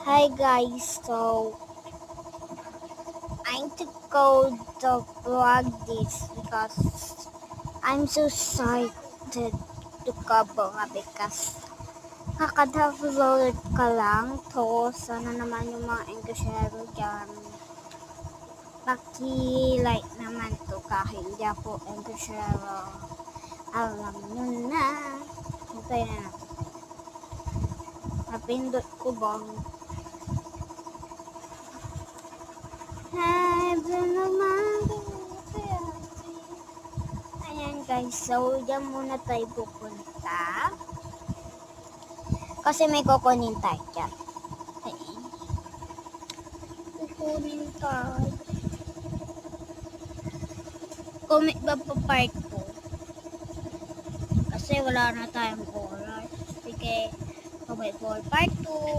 Hi guys, so I'm to go to vlog this because I'm so excited to cover because kakada-upload ka lang to sana naman yung mga Englishero dyan paki-like naman to kahit hindi ako Englishero alam nyo na hintay na natin napindot ko bang ayan guys, so dyan muna tayo pupunta kasi may kukunin tayo dyan. Ayan. Kukunin tayo. Comment ba pa part 2? Kasi wala na tayong oras. Sige, comment for part 2.